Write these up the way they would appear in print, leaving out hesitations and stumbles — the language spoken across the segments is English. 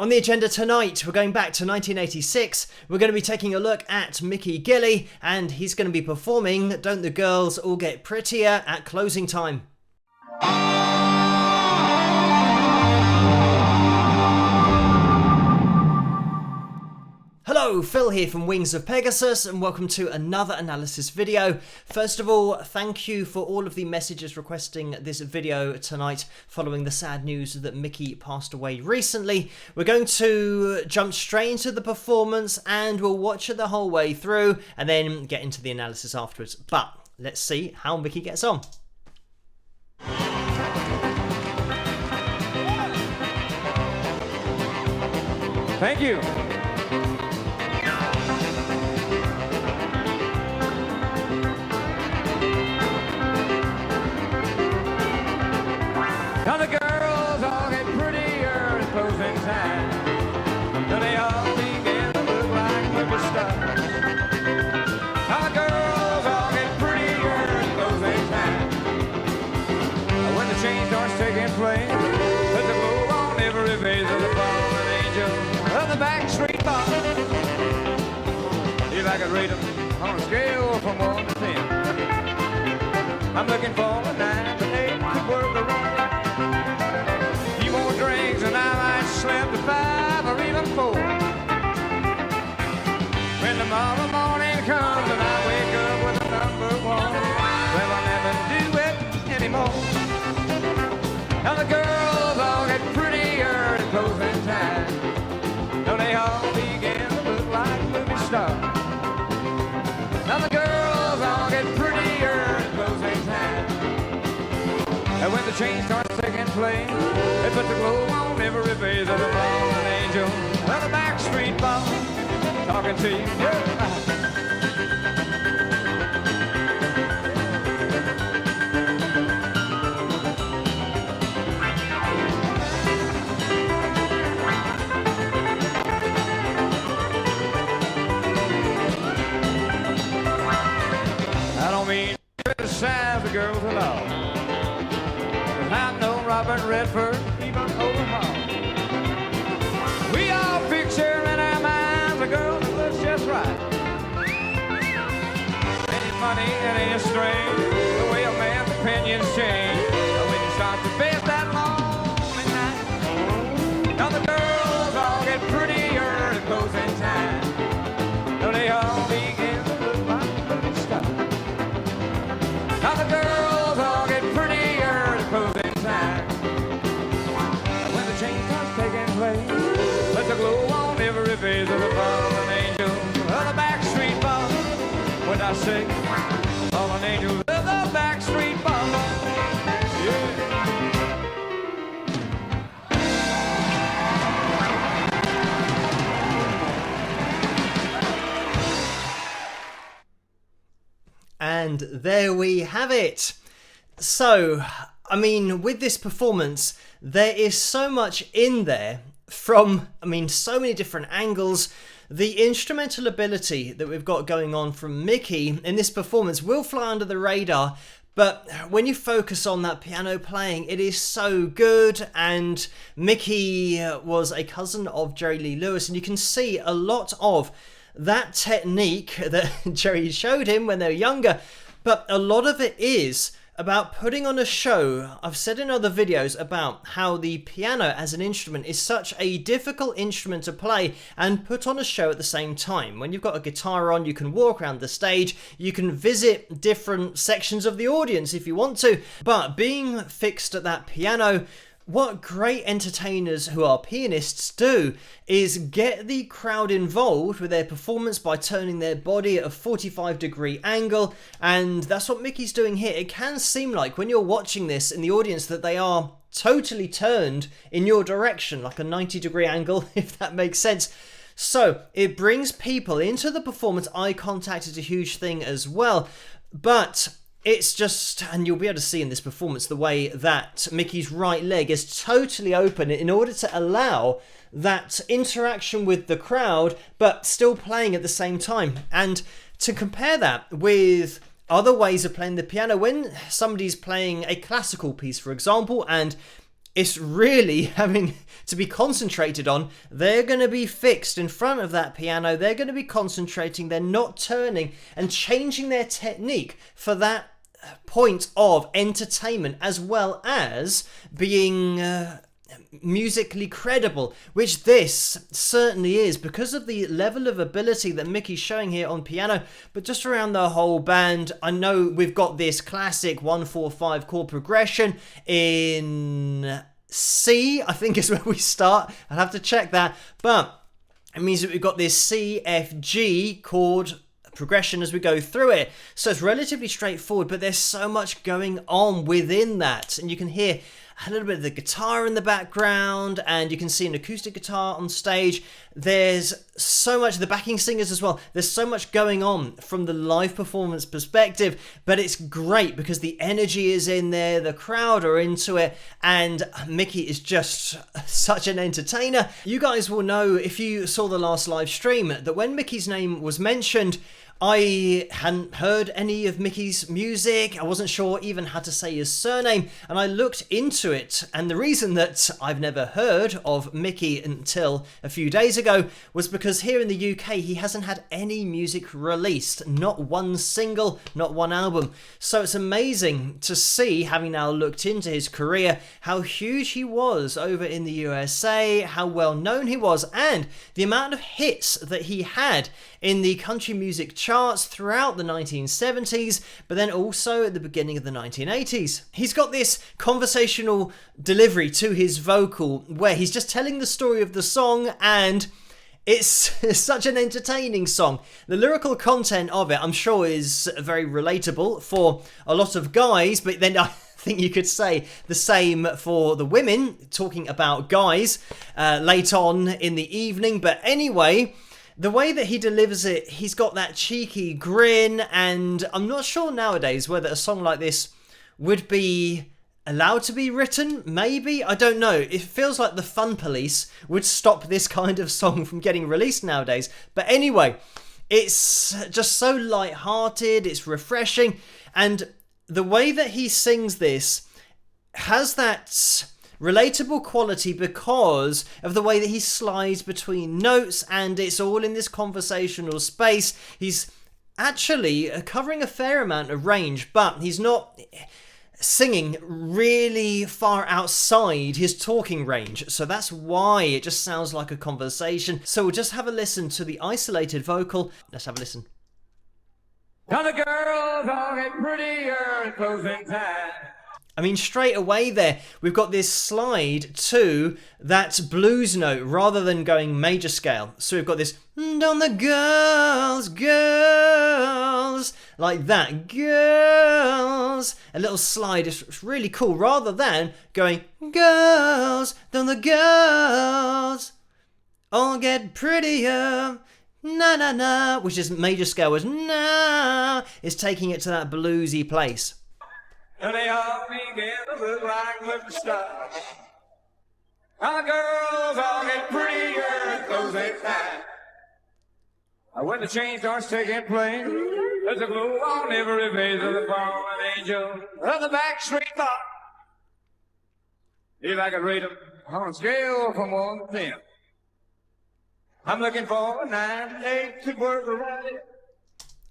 On the agenda tonight, we're going back to 1986. We're going to be taking a look at Mickey Gilley, and he's going to be performing Don't the Girls All Get Prettier at closing time. Hello, Phil here from Wings of Pegasus, and welcome to another analysis video. First of all, thank you for all of the messages requesting this video tonight following the sad news that Mickey passed away recently. We're going to jump straight into the performance and we'll watch it the whole way through and then get into the analysis afterwards. But let's see how Mickey gets on. Thank you. Now the girls all get prettier in closing time. Now they all begin to look like movie stars. Now the girls all get prettier in closing time. When the change starts taking place, there's a glow on every face of the fallen angel of the backstreet bar. If I could rate them on a scale from 1 to 10, I'm looking for a 9 to 8 to work around. Drinks and I might slip to 5 or even 4. When tomorrow morning comes and I wake up with a number 1, well, I'll never do it anymore. Now the girls all get prettier in closing time. Now they all begin to look like movie stars. Now the girls all get prettier in closing time. And when the change starts taking place, they put the glow on every face of the fallen angel of the backstreet bar. Talking to you. I don't mean to criticize the girls at all. I know Robert Redford, even Omaha. We all picture in our minds a girl that looks just right. Ain't funny and ain't strange the way a man's opinions change when you start to face that lonely night. Now the girls all get prettier at closing time. Now they all begin to look like movie stars. Now the girls all get prettier at closing time. When the change starts taking place, let the glow on every face of the fallen angel of the backstreet bar. What I say, fallen angel of the backstreet bar. Yeah. And there we have it. So, I mean, with this performance, there is so much in there from, so many different angles. The instrumental ability that we've got going on from Mickey in this performance will fly under the radar, but when you focus on that piano playing, it is so good. And Mickey was a cousin of Jerry Lee Lewis, and you can see a lot of that technique that Jerry showed him when they were younger, but a lot of it is about putting on a show. I've said in other videos about how the piano as an instrument is such a difficult instrument to play and put on a show at the same time. When you've got a guitar on, you can walk around the stage, you can visit different sections of the audience if you want to, but being fixed at that piano, what great entertainers who are pianists do is get the crowd involved with their performance by turning their body at a 45-degree angle, and that's what Mickey's doing here. It can seem like when you're watching this in the audience that they are totally turned in your direction, like a 90-degree angle, if that makes sense. So it brings people into the performance. Eye contact is a huge thing as well, but it's just, and you'll be able to see in this performance the way that Mickey's right leg is totally open in order to allow that interaction with the crowd, but still playing at the same time. And to compare that with other ways of playing the piano, when somebody's playing a classical piece, for example, and it's really having to be concentrated on. They're going to be fixed in front of that piano. They're going to be concentrating. They're not turning and changing their technique for that point of entertainment, as well as being musically credible, which this certainly is, because of the level of ability that Mickey's showing here on piano. But just around the whole band, I know we've got this classic 1-4-5 chord progression in C, I think is where we start. I'll have to check that, but it means that we've got this C, F, G chord progression as we go through it. So it's relatively straightforward, but there's so much going on within that, and you can hear a little bit of the guitar in the background, and you can see an acoustic guitar on stage. There's so much, the backing singers as well. There's so much going on from the live performance perspective, but it's great because the energy is in there, the crowd are into it, and Mickey is just such an entertainer. You guys will know, if you saw the last live stream, that when Mickey's name was mentioned, I hadn't heard any of Mickey's music. I wasn't sure even how to say his surname, and I looked into it, and the reason that I've never heard of Mickey until a few days ago was because here in the UK he hasn't had any music released, not one single, not one album. So it's amazing to see, having now looked into his career, how huge he was over in the USA, how well known he was, and the amount of hits that he had in the country music charts throughout the 1970s, but then also at the beginning of the 1980s. He's got this conversational delivery to his vocal where he's just telling the story of the song, and it's such an entertaining song. The lyrical content of it, I'm sure, is very relatable for a lot of guys, but then I think you could say the same for the women, talking about guys late on in the evening. But anyway, the way that he delivers it, he's got that cheeky grin, and I'm not sure nowadays whether a song like this would be allowed to be written. Maybe, I don't know. It feels like the Fun Police would stop this kind of song from getting released nowadays. But anyway, it's just so light-hearted, it's refreshing, and the way that he sings this has that relatable quality because of the way that he slides between notes, and it's all in this conversational space. He's actually covering a fair amount of range, but he's not singing really far outside his talking range, so that's why it just sounds like a conversation. So we'll just have a listen to the isolated vocal. Let's have a listen. Now the girls all get prettier in closing time. I mean, straight away there, we've got this slide to that blues note rather than going major scale. So we've got this, on the girls, girls, like that, girls. A little slide, it's really cool, rather than going, girls, don't the girls all get prettier, na na na, which is major scale, was na, is taking it to that bluesy place. And they all begin to look like movie stars. Now the girls all get prettier at closing time. When the change starts taking place, there's a glow on every face of the fallen angel of the backstreet thought. If I could rate them on a scale from 1 to 10, I'm looking for a 9 to 8 to work around it.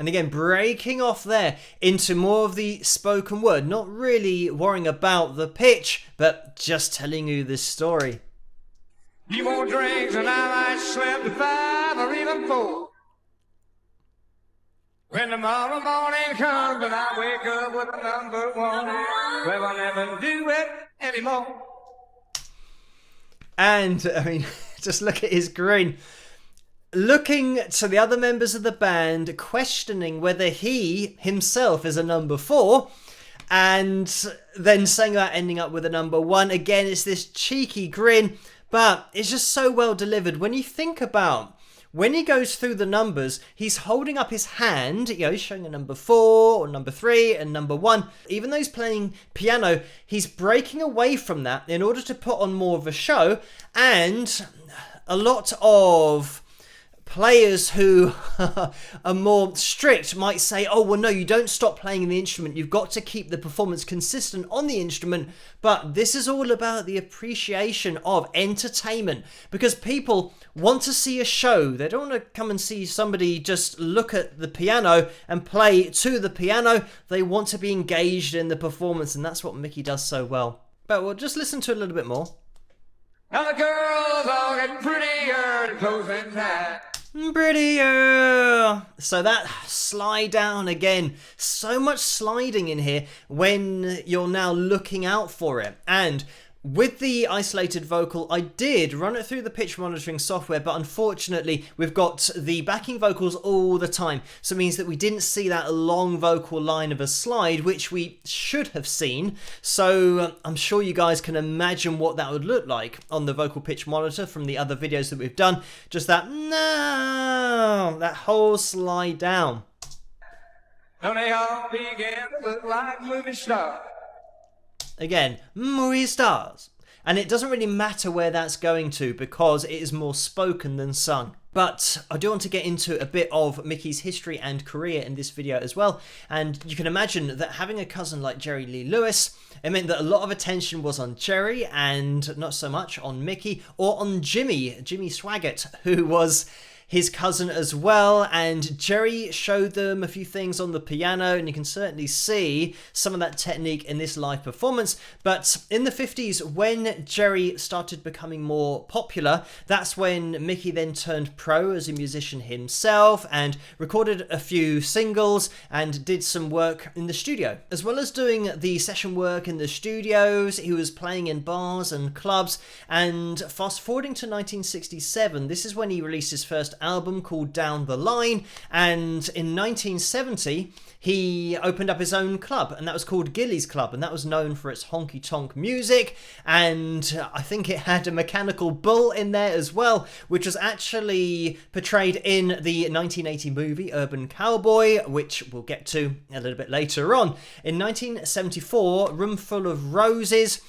And again, breaking off there into more of the spoken word, not really worrying about the pitch, but just telling you this story. Few more drinks and I might slip to 5 or even 4. When tomorrow morning comes and I wake up with a number 1, well, I'll never do it anymore. And, I mean, just look at his grin. Looking to the other members of the band, questioning whether he himself is a number 4, and then saying about ending up with a number 1. Again, it's this cheeky grin, but it's just so well delivered. When you think about when he goes through the numbers, he's holding up his hand, he's showing a number 4 or number 3 and number 1. Even though he's playing piano, he's breaking away from that in order to put on more of a show, and a lot of players who are more strict might say, oh, well, no, you don't stop playing the instrument. You've got to keep the performance consistent on the instrument. But this is all about the appreciation of entertainment, because people want to see a show. They don't want to come and see somebody just look at the piano and play to the piano. They want to be engaged in the performance, and that's what Mickey does so well. But we'll just listen to it a little bit more. Now the girls all get prettier to closing time. Prettier. So that slide down again. So much sliding in here when you're now looking out for it. And with the isolated vocal, I did run it through the pitch monitoring software, but unfortunately we've got the backing vocals all the time, so it means that we didn't see that long vocal line of a slide, which we should have seen. So I'm sure you guys can imagine what that would look like on the vocal pitch monitor from the other videos that we've done. Just that whole slide down. And they all began to look like movie stars. Again, movie stars. And it doesn't really matter where that's going to, because it is more spoken than sung. But I do want to get into a bit of Mickey's history and career in this video as well. And you can imagine that having a cousin like Jerry Lee Lewis, it meant that a lot of attention was on Jerry and not so much on Mickey or on Jimmy Swaggart, who was his cousin as well. And Jerry showed them a few things on the piano, and you can certainly see some of that technique in this live performance. But in the 50s, when Jerry started becoming more popular, that's when Mickey then turned pro as a musician himself and recorded a few singles and did some work in the studio. As well as doing the session work in the studios, he was playing in bars and clubs. And fast forwarding to 1967, this is when he released his first album called Down the Line, and in 1970 he opened up his own club, and that was called Gilley's Club, and that was known for its honky-tonk music. And I think it had a mechanical bull in there as well, which was actually portrayed in the 1980 movie Urban Cowboy, which we'll get to a little bit later on. In 1974, Roomful of Roses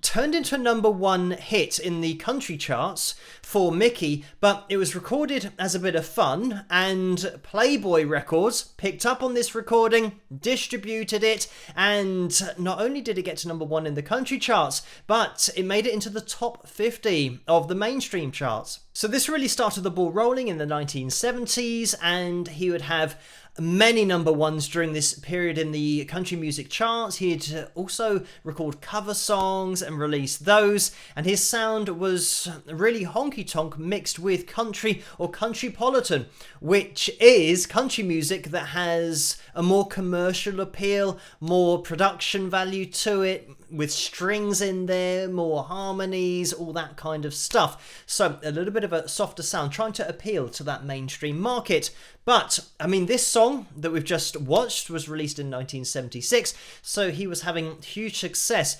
turned into a #1 hit in the country charts for Mickey, but it was recorded as a bit of fun, and Playboy Records picked up on this recording, distributed it, and not only did it get to #1 in the country charts, but it made it into the top 50 of the mainstream charts. So this really started the ball rolling in the 1970s, and he would have many #1s during this period in the country music charts. He'd also record cover songs and release those, and his sound was really honky-tonk mixed with country or countrypolitan, which is country music that has a more commercial appeal, more production value to it, with strings in there, more harmonies, all that kind of stuff. So a little bit of a softer sound, trying to appeal to that mainstream market. But, I mean, this song that we've just watched was released in 1976, so he was having huge success.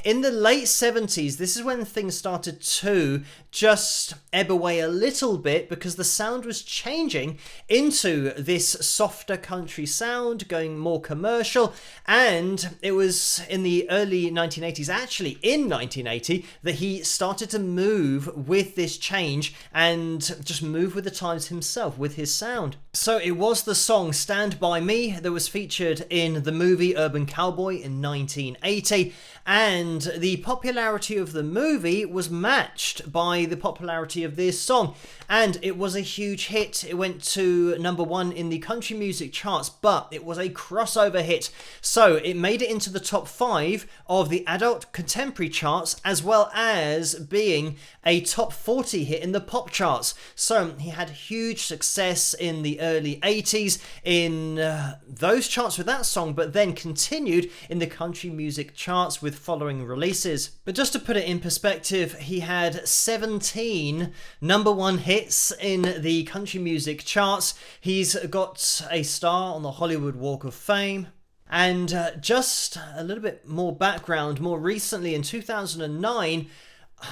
In the late 70s, this is when things started to just ebb away a little bit, because the sound was changing into this softer country sound, going more commercial. And it was in the early 1980s, actually in 1980, that he started to move with this change and just move with the times himself with his sound. So it was the song Stand By Me that was featured in the movie Urban Cowboy in 1980. And the popularity of the movie was matched by the popularity of this song. And it was a huge hit. It went to #1 in the country music charts, but it was a crossover hit. So it made it into the top 5 of the adult contemporary charts, as well as being a top 40 hit in the pop charts. So he had huge success in the early 80s in those charts with that song, but then continued in the country music charts with following releases. But just to put it in perspective, he had 17 #1 hits in the country music charts. He's got a star on the Hollywood Walk of Fame. And just a little bit more background, more recently in 2009,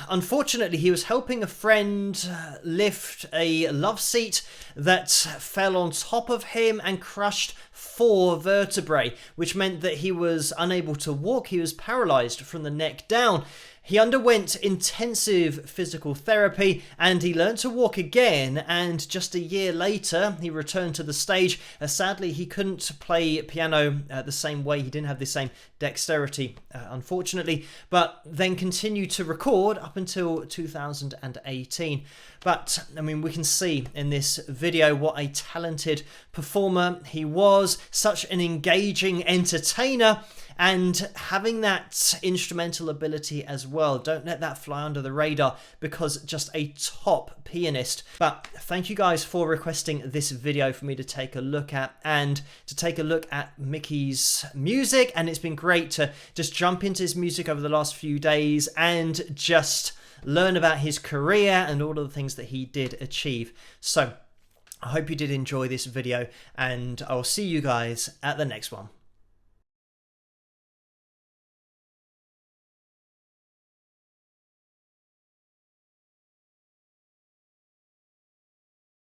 unfortunately, he was helping a friend lift a love seat that fell on top of him and crushed 4 vertebrae, which meant that he was unable to walk. He was paralyzed from the neck down. He underwent intensive physical therapy and he learned to walk again, and just a year later he returned to the stage. Sadly, he couldn't play piano the same way. He didn't have the same dexterity, unfortunately, but then continued to record up until 2018. But I mean, we can see in this video what a talented performer he was, such an engaging entertainer, and having that instrumental ability as well. Don't let that fly under the radar, because just a top pianist. But thank you guys for requesting this video for me to take a look at, and to take a look at Mickey's music. And it's been great to just jump into his music over the last few days and just learn about his career and all of the things that he did achieve. So I hope you did enjoy this video, and I'll see you guys at the next one.